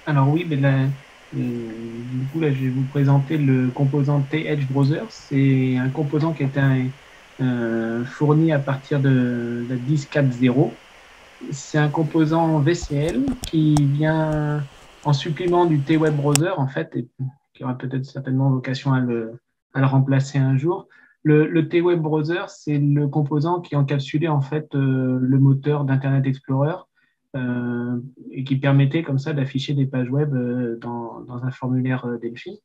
Alors oui, mais du coup, là, je vais vous présenter le composant T-Edge Browser. C'est un composant qui est fourni à partir de la 10.4.0. C'est un composant VCL qui vient en supplément du T-Web Browser, en fait, et qui aura peut-être certainement vocation à le remplacer un jour. Le T-Web Browser, c'est le composant qui encapsulait en fait le moteur d'Internet Explorer euh, et qui permettait comme ça d'afficher des pages web dans un formulaire Delphi.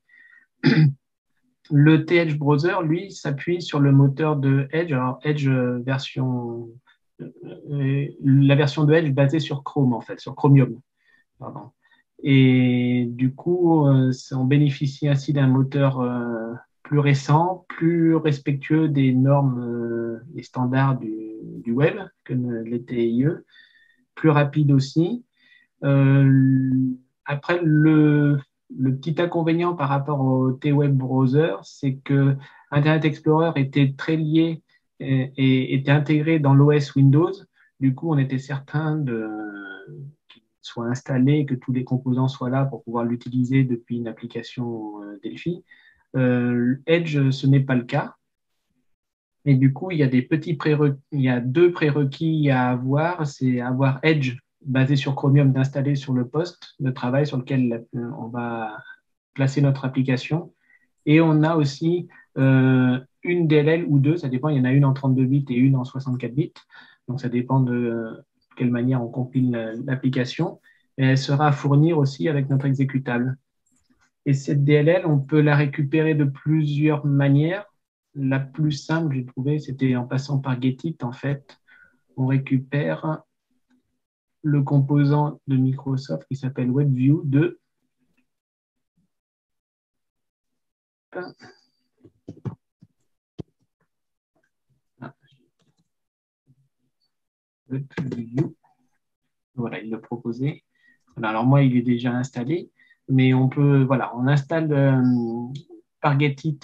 Le T-Edge Browser, lui, s'appuie sur le moteur de Edge. Alors, Edge la version de Edge basée sur Chrome, en fait, sur Chromium. Pardon. Et du coup, on bénéficie ainsi d'un moteur plus récent, plus respectueux des normes et standards du web que l'était IE, plus rapide aussi. Euh, Après, le petit inconvénient par rapport au T-Web Browser, c'est que Internet Explorer était très lié et était intégré dans l'OS Windows. Du coup, on était certain qu'il soit installé, que tous les composants soient là pour pouvoir l'utiliser depuis une application Delphi. Edge, ce n'est pas le cas. Et du coup, il y a il y a deux prérequis à avoir. C'est avoir Edge basé sur Chromium d'installer sur le poste de travail sur lequel on va placer notre application. Et on a aussi une DLL ou deux, ça dépend, il y en a une en 32 bits et une en 64 bits. Donc ça dépend de quelle manière on compile l'application. Et elle sera à fournir aussi avec notre exécutable. Et cette DLL, on peut la récupérer de plusieurs manières. La plus simple, j'ai trouvé, c'était en passant par Getit, en fait. On récupère le composant de Microsoft qui s'appelle WebView 2. WebView. Voilà, il l'a proposé. Alors moi, il est déjà installé, mais on peut, voilà, on installe par Getit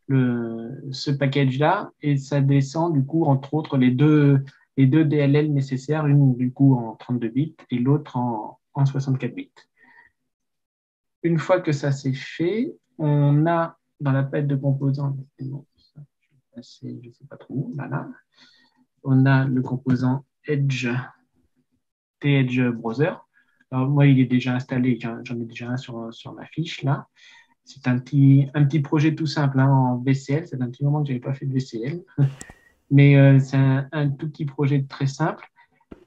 ce package-là et ça descend du coup, entre autres, les deux DLL nécessaires, une du coup en 32 bits et l'autre en 64 bits. Une fois que ça c'est fait, on a dans la palette de composants, je ne sais pas trop où, là, on a le composant Edge, T-Edge Browser. Alors, moi, il est déjà installé, j'en ai déjà un sur ma fiche là. C'est un petit projet tout simple hein, en VCL. C'est un petit moment que je n'avais pas fait de VCL, mais c'est un tout petit projet très simple.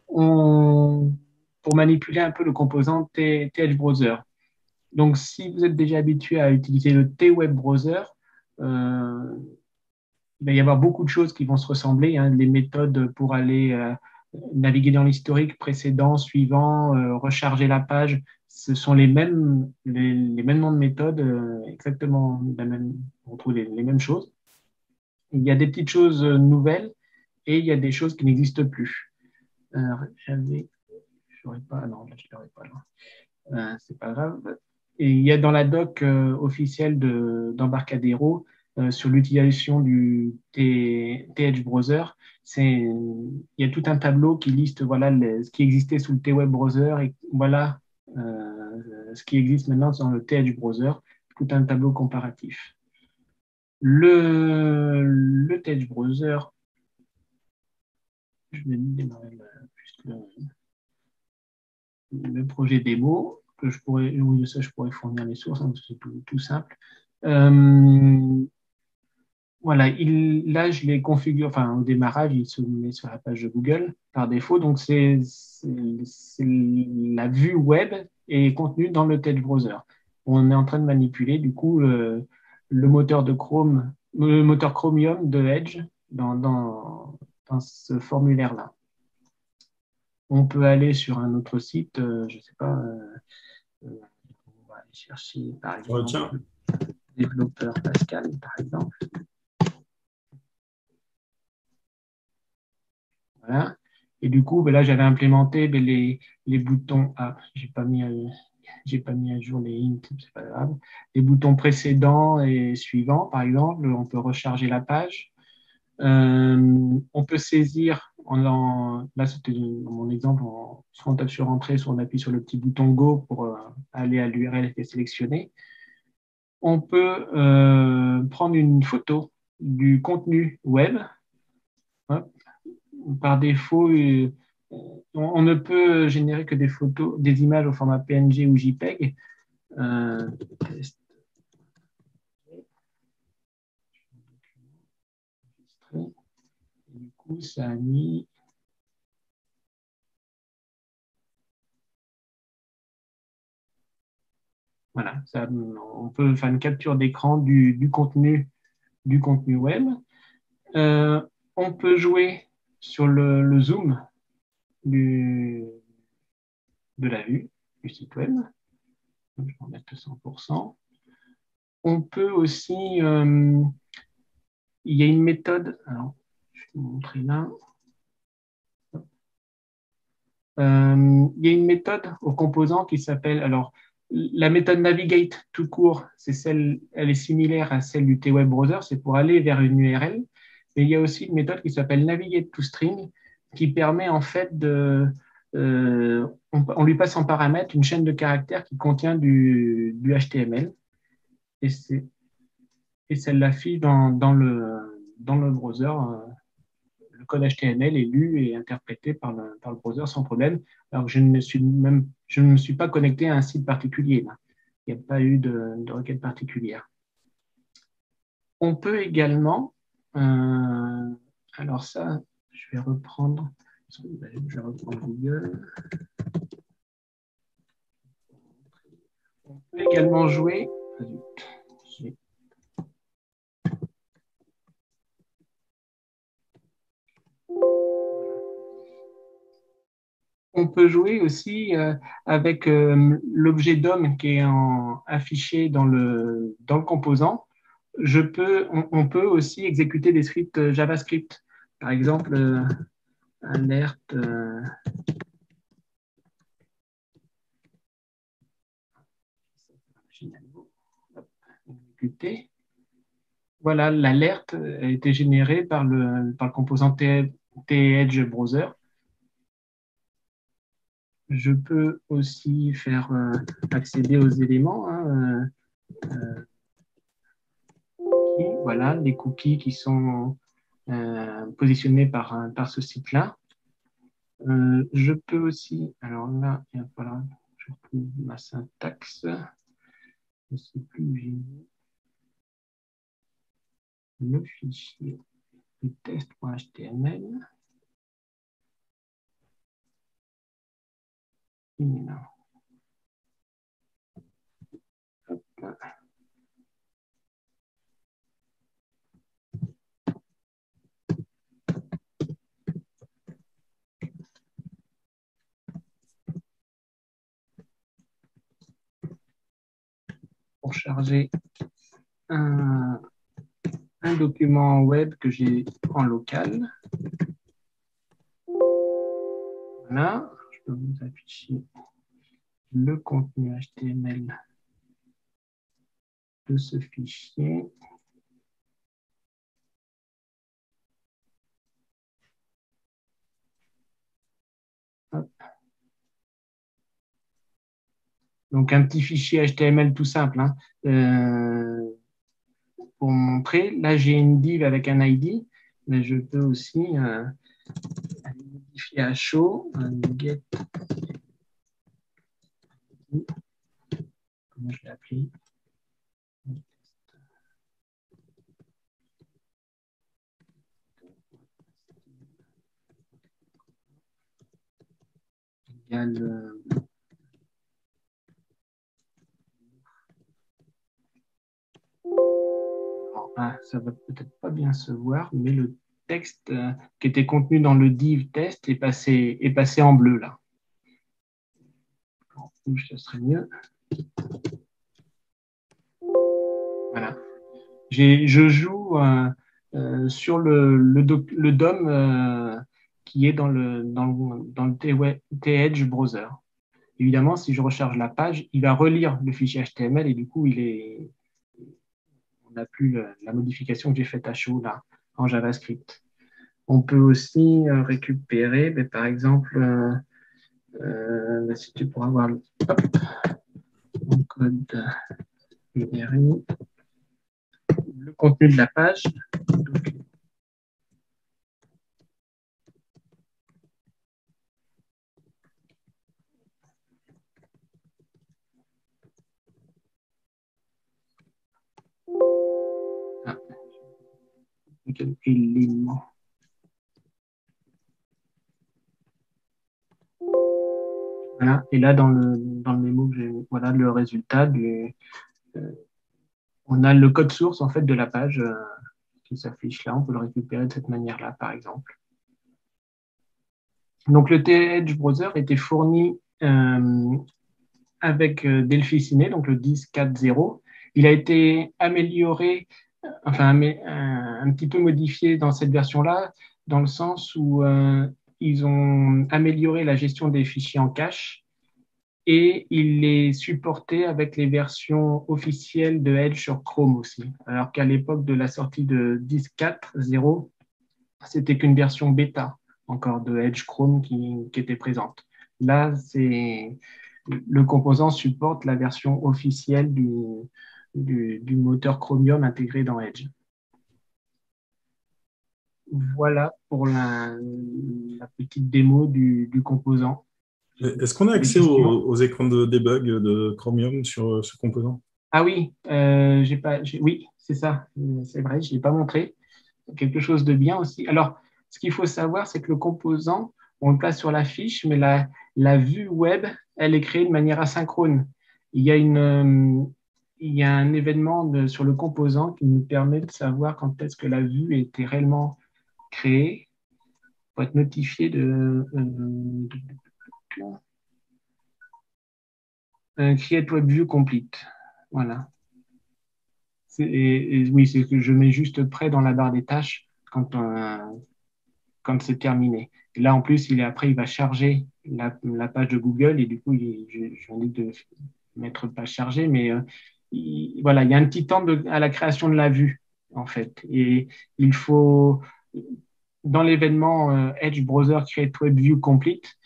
On, pour manipuler un peu le composant T-Edge Browser. Donc, si vous êtes déjà habitué à utiliser le T-Web Browser, euh, il va y avoir beaucoup de choses qui vont se ressembler. Hein, les méthodes pour aller naviguer dans l'historique précédent, suivant, recharger la page, ce sont les mêmes noms de méthodes, exactement on trouve les mêmes choses. Il y a des petites choses nouvelles et il y a des choses qui n'existent plus. Je n'aurais pas, non, là, je l'aurais pas là. C'est pas grave. Et il y a dans la doc officielle d'Embarcadero sur l'utilisation du T-Edge Browser, il y a tout un tableau qui liste voilà, ce qui existait sous le T-Web Browser et voilà ce qui existe maintenant dans le T-Edge Browser, tout un tableau comparatif. Le T-Edge Browser, je vais démarrer le projet démo, que je pourrais, oui, de ça, je pourrais fournir les sources, hein, c'est tout simple. Euh, voilà, là, je l'ai configuré, enfin, au démarrage, il se met sur la page de Google par défaut. Donc, la vue web est contenue dans le Edge Browser. On est en train de manipuler, du coup, le moteur de Chrome, le moteur Chromium de Edge dans ce formulaire-là. On peut aller sur un autre site, je ne sais pas, on va aller chercher, par Tiens, exemple, développeur Pascal, par exemple. Voilà. Et du coup, ben là, j'avais implémenté les boutons. Ah, j'ai pas mis à jour les hints, c'est pas grave. Les boutons précédents et suivants, par exemple, on peut recharger la page. On peut saisir, là c'était mon exemple, soit on tape sur Entrée, soit on appuie sur le petit bouton Go aller à l'URL qui est sélectionnée. On peut prendre une photo du contenu web. Hop. Par défaut, on ne peut générer que des photos, des images au format PNG ou JPEG. Du coup, ça a mis. Voilà, ça, on peut faire une capture d'écran du contenu web. On peut jouer sur le zoom de la vue du site web. Donc, je vais en mettre 100%. On peut aussi, il y a une méthode, alors je vais vous montrer là. Il y a une méthode aux composants qui s'appelle, alors la méthode Navigate tout court, elle est similaire à celle du T-Web Browser, c'est pour aller vers une URL. Mais il y a aussi une méthode qui s'appelle Navigate to String qui permet en fait on lui passe en paramètre une chaîne de caractères qui contient du HTML et ça l'affiche dans le browser. Le code HTML est lu et interprété par le browser sans problème. Alors je ne me suis pas connecté à un site particulier. Là. Il n'y a pas eu de requête particulière. On peut également, alors ça, je vais reprendre Google. On peut également jouer. On peut jouer aussi avec l'objet DOM qui est affiché dans le composant. On peut aussi exécuter des scripts JavaScript. Par exemple, alerte. Exécuter. Voilà, l'alerte a été générée par le composant T-Edge Browser. Je peux aussi faire accéder aux éléments. Voilà, les cookies qui sont positionnés par ce site-là. Je peux aussi, alors là, il va falloir que je retrouve ma syntaxe. Je ne sais plus où j'ai mis le fichier du test.html. Il est là. Hop. Pour charger un document web que j'ai en local. Voilà, je peux vous afficher le contenu HTML de ce fichier. Hop. Donc, un petit fichier HTML tout simple. Hein. Pour montrer, là, j'ai une div avec un ID, mais je peux aussi modifier à chaud, get. Comment je l'ai appelé? Égal. Ah, ça va peut-être pas bien se voir, mais le texte qui était contenu dans le div test est passé en bleu là. En rouge, ça serait mieux. Voilà. Je joue sur le DOM qui est dans le T-Edge Browser. Évidemment, si je recharge la page, il va relire le fichier HTML et du coup, on n'a plus la modification que j'ai faite à chaud là, en JavaScript. On peut aussi récupérer, par exemple, si tu pourras voir, hop, code URI, le contenu de la page. Donc, quelques lignes. Voilà. Et là, dans le mémo que j'ai, voilà le résultat on a le code source en fait de la page qui s'affiche là. On peut le récupérer de cette manière-là, par exemple. Donc, le TEdge Browser était fourni avec Delphi Ciné, donc le 10.4.0. Il a été amélioré, enfin un petit peu modifié dans cette version-là, dans le sens où ils ont amélioré la gestion des fichiers en cache et il les supportait avec les versions officielles de Edge sur Chrome aussi. Alors qu'à l'époque de la sortie de 10.4.0, c'était qu'une version bêta encore de Edge Chrome qui était présente. Là, le composant supporte la version officielle du moteur Chromium intégré dans Edge. Voilà pour la petite démo du composant. Est-ce qu'on a accès aux écrans de debug de Chromium sur ce composant? Ah oui, oui, c'est ça, c'est vrai, je ne l'ai pas montré. Quelque chose de bien aussi. Alors, ce qu'il faut savoir, c'est que le composant, on le place sur la fiche, mais la vue web, elle est créée de manière asynchrone. Il y a, il y a un événement sur le composant qui nous permet de savoir quand est-ce que la vue a été réellement créée pour être notifié de Create Web View Complete. Voilà. Et oui, c'est que je mets juste près dans la barre des tâches quand c'est terminé. Et là, en plus, après, il va charger la page de Google et du coup, je indique de mettre page chargée, mais voilà, il y a un petit temps à la création de la vue, en fait. Et il faut, dans l'événement Edge Browser Create Web View Complete,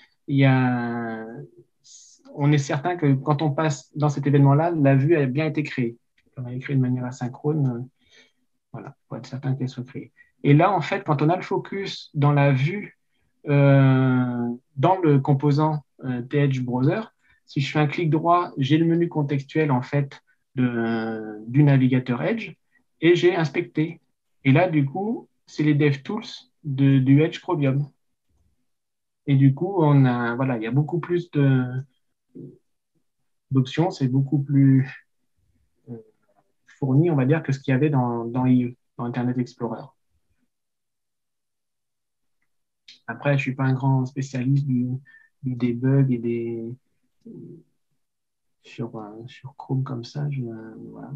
on est certain que quand on passe dans cet événement-là, la vue a bien été créée. On a créée de manière asynchrone, voilà, pour être certain qu'elle soit créée. Et là, en fait, quand on a le focus dans la vue, dans le composant TEdge Browser, si je fais un clic droit, j'ai le menu contextuel en fait du navigateur Edge et j'ai inspecté. Et là, du coup, c'est les DevTools du Edge Chromium. Et du coup, voilà, il y a beaucoup plus d'options, c'est beaucoup plus fourni, on va dire, que ce qu'il y avait dans IE, dans Internet Explorer. Après, je ne suis pas un grand spécialiste du debug et sur Chrome comme ça. Voilà.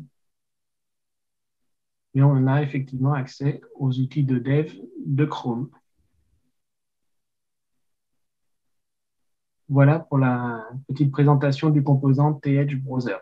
Mais on a effectivement accès aux outils de dev de Chrome. Voilà pour la petite présentation du composant TEdge Browser.